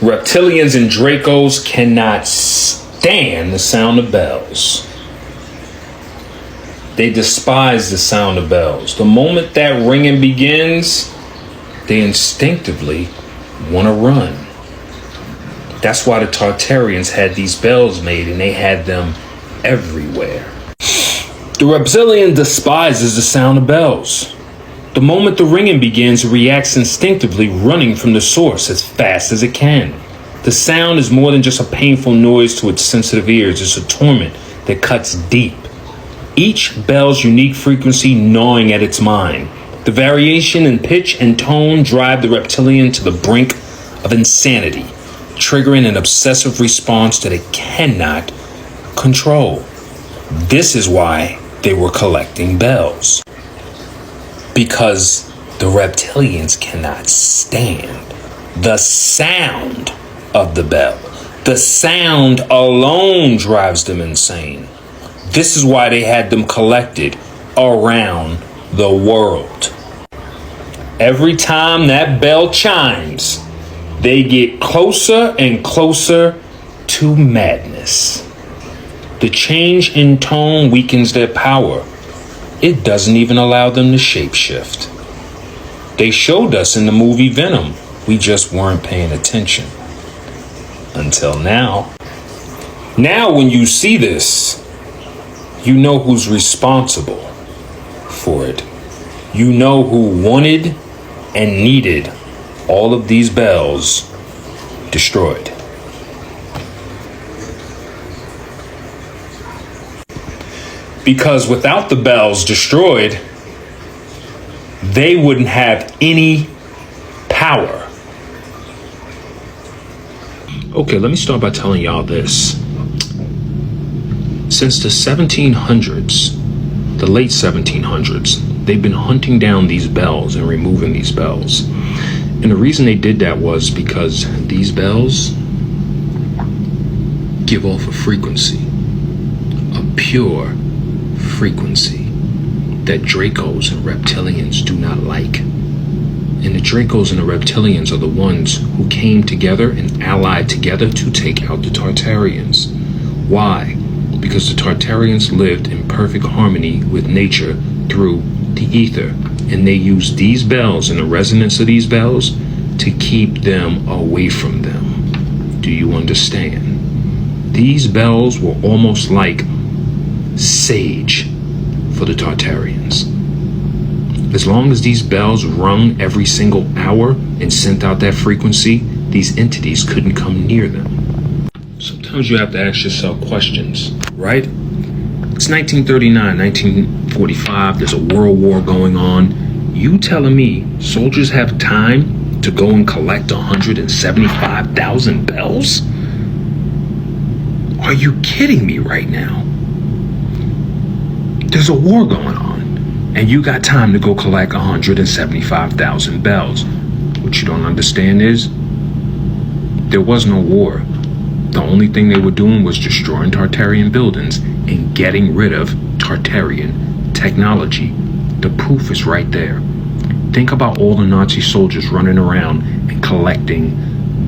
Reptilians and Dracos cannot stand the sound of bells. They despise the sound of bells. The moment that ringing begins, they instinctively want to run. That's why the Tartarians had these bells made, and they had them everywhere. The reptilian despises the sound of bells. The moment the ringing begins, it reacts instinctively, running from the source as fast as it can. The sound is more than just a painful noise to its sensitive ears. It's a torment that cuts deep. Each bell's unique frequency gnawing at its mind. The variation in pitch and tone drive the reptilian to the brink of insanity, triggering an obsessive response that it cannot control. This is why they were collecting bells. Because the reptilians cannot stand the sound of the bell. The sound alone drives them insane. This is why they had them collected around the world. Every time that bell chimes, they get closer and closer to madness. The change in tone weakens their power. It doesn't even allow them to shapeshift. They showed us in the movie Venom. We just weren't paying attention. Until now. Now when you see this, you know who's responsible for it. You know who wanted and needed all of these bells destroyed. Because without the bells destroyed, they wouldn't have any power. Okay, let me start by telling y'all this. Since the 1700s, the late 1700s, they've been hunting down these bells and removing these bells. And the reason they did that was because these bells give off a frequency, a pure frequency that Dracos and Reptilians do not like. And the Dracos and the Reptilians are the ones who came together and allied together to take out the Tartarians. Why? Because the Tartarians lived in perfect harmony with nature through the ether. And they used these bells and the resonance of these bells to keep them away from them. Do you understand? These bells were almost like sage for the Tartarians. As long as these bells rung every single hour and sent out that frequency, these entities couldn't come near them. Sometimes you have to ask yourself questions, right? It's 1939, 1945, there's a world war going on. You telling me soldiers have time to go and collect 175,000 bells? Are you kidding me right now? There's a war going on, and you got time to go collect 175,000 bells. What you don't understand is, there was no war. The only thing they were doing was destroying Tartarian buildings and getting rid of Tartarian technology. The proof is right there. Think about all the Nazi soldiers running around and collecting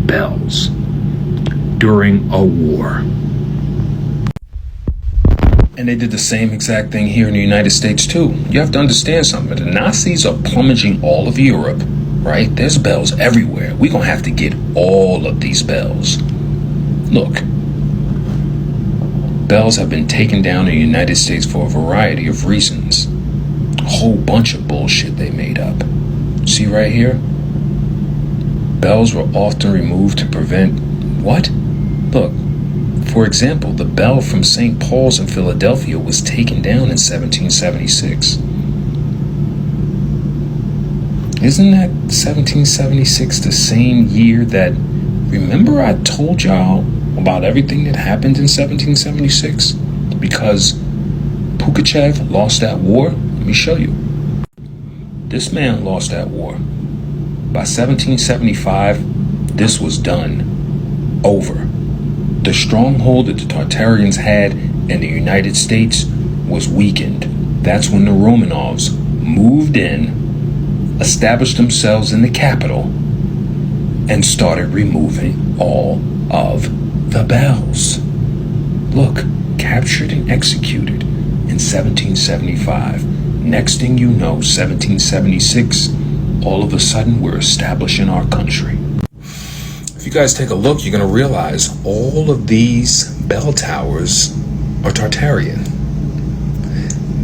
bells during a war. And they did the same exact thing here in the United States too. You have to understand something. The Nazis are plummeting all of Europe, right? There's bells everywhere. We're going to have to get all of these bells. Look, bells have been taken down in the United States for a variety of reasons. A whole bunch of bullshit they made up. See right here? Bells were often removed to prevent what? Look. For example, the bell from St. Paul's in Philadelphia was taken down in 1776. Isn't that 1776 the same year that, remember I told y'all about everything that happened in 1776? Because Pugachev lost that war? Let me show you. This man lost that war. By 1775, this was done. Over. The stronghold that the Tartarians had in the United States was weakened. That's when the Romanovs moved in, established themselves in the capital, and started removing all of the bells. Look, captured and executed in 1775. Next thing you know, 1776, all of a sudden we're establishing our country. If you guys take a look, you're going to realize all of these bell towers are Tartarian.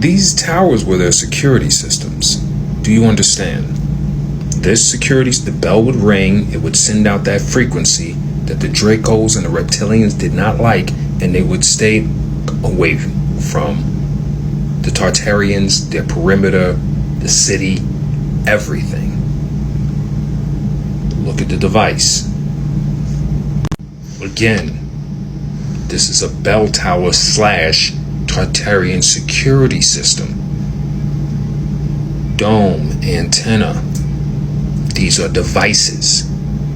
These towers were their security systems. Do you understand? This security, the bell would ring, it would send out that frequency that the Dracos and the Reptilians did not like, and they would stay away from the Tartarians, their perimeter, the city, everything. Look at the device. Again, this is a bell tower / Tartarian security system. Dome, antenna. These are devices.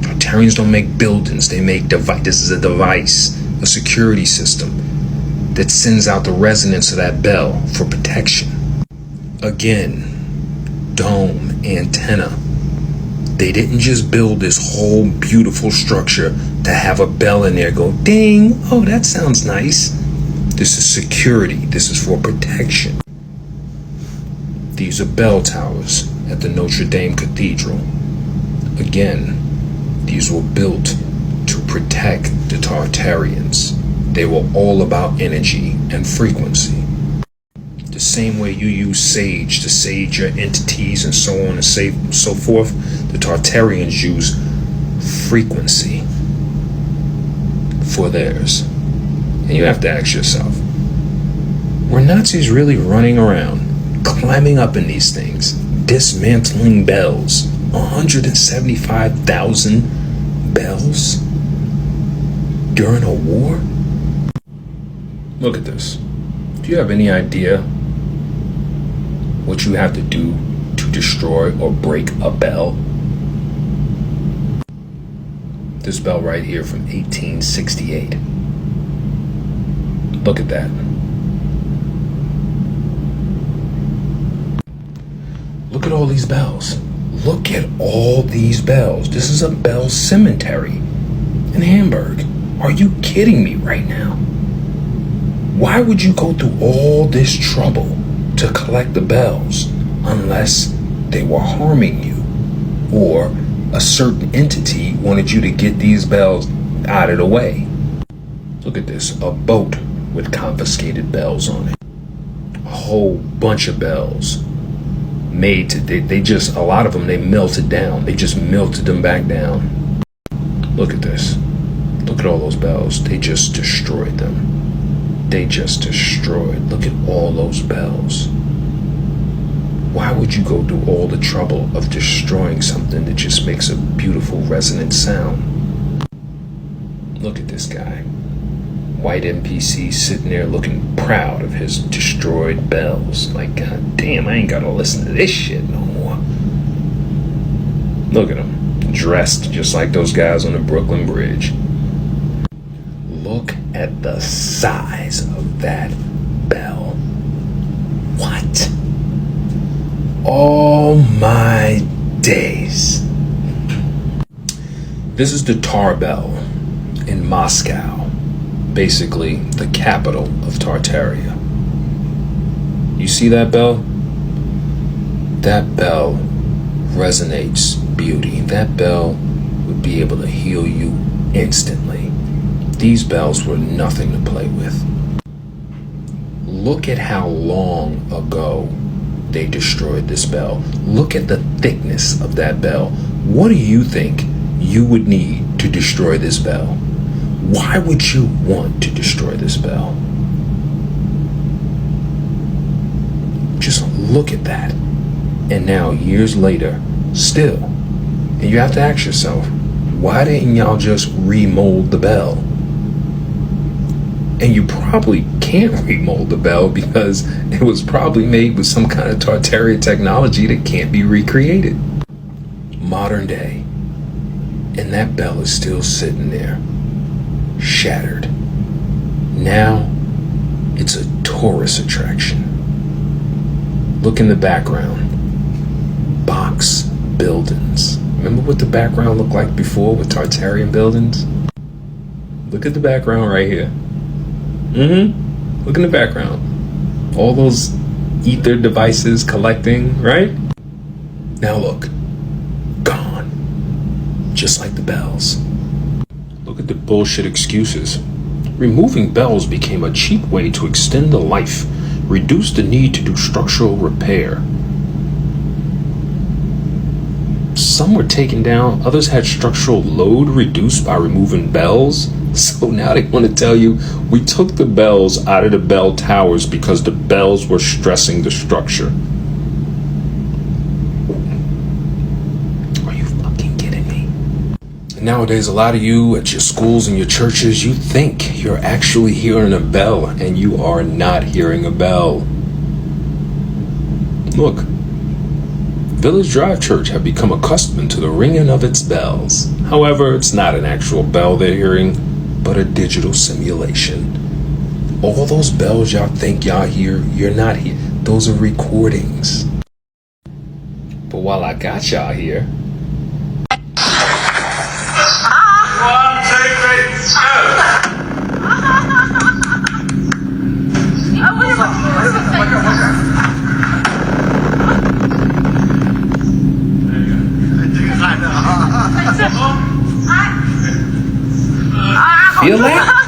Tartarians don't make buildings, they make device. This is a device, a security system that sends out the resonance of that bell for protection. Again, dome, antenna. They didn't just build this whole beautiful structure to have a bell in there go ding. Oh, that sounds nice. This is security. This is for protection. These are bell towers at the Notre Dame Cathedral. Again, these were built to protect the Tartarians. They were all about energy and frequency. The same way you use sage to sage your entities and so on and so forth, the Tartarians use frequency for theirs. And you have to ask yourself, were Nazis really running around, climbing up in these things, dismantling bells, 175,000 bells during a war? Look at this. Do you have any idea what you have to do to destroy or break a bell? This bell right here from 1868. Look at that. Look at all these bells. Look at all these bells. This is a bell cemetery in Hamburg. Are you kidding me right now? Why would you go through all this trouble to collect the bells unless they were harming you or a certain entity wanted you to get these bells out of the way? Look at this, a boat with confiscated bells on it. A whole bunch of bells made to, they just, a lot of them, they melted down. They just melted them back down. Look at this. Look at all those bells. They just destroyed them. They just destroyed. Look at all those bells. Why would you go through all the trouble of destroying something that just makes a beautiful resonant sound? Look at this guy. White NPC sitting there looking proud of his destroyed bells. Like, God damn, I ain't gotta listen to this shit no more. Look at him. Dressed just like those guys on the Brooklyn Bridge. Look at the size of that bell. What? Oh my days. This is the Tar Bell in Moscow, basically the capital of Tartaria. You see that bell? That bell resonates beauty. That bell would be able to heal you instantly. These bells were nothing to play with. Look at how long ago they destroyed this bell. Look at the thickness of that bell. What do you think you would need to destroy this bell? Why would you want to destroy this bell? Just look at that. And now, years later, still. And you have to ask yourself, why didn't y'all just remold the bell? And you probably can't remold the bell because it was probably made with some kind of Tartarian technology that can't be recreated. Modern day. And that bell is still sitting there, shattered. Now, it's a tourist attraction. Look in the background. Box buildings. Remember what the background looked like before with Tartarian buildings? Look at the background right here. Look in the background. All those ether devices collecting, right? Now look. Gone. Just like the bells. Look at the bullshit excuses. Removing bells became a cheap way to extend the life, reduce the need to do structural repair. Some were taken down, others had structural load reduced by removing bells. So now they want to tell you we took the bells out of the bell towers because the bells were stressing the structure. Are you fucking kidding me? Nowadays, a lot of you at your schools and your churches, you think you're actually hearing a bell, and you are not hearing a bell. Look, Village Drive Church have become accustomed to the ringing of its bells. However, it's not an actual bell they're hearing, but a digital simulation. All those bells y'all think y'all hear, you're not here. Those are recordings. But while I got y'all here, 1, 2, 3, go! feel that?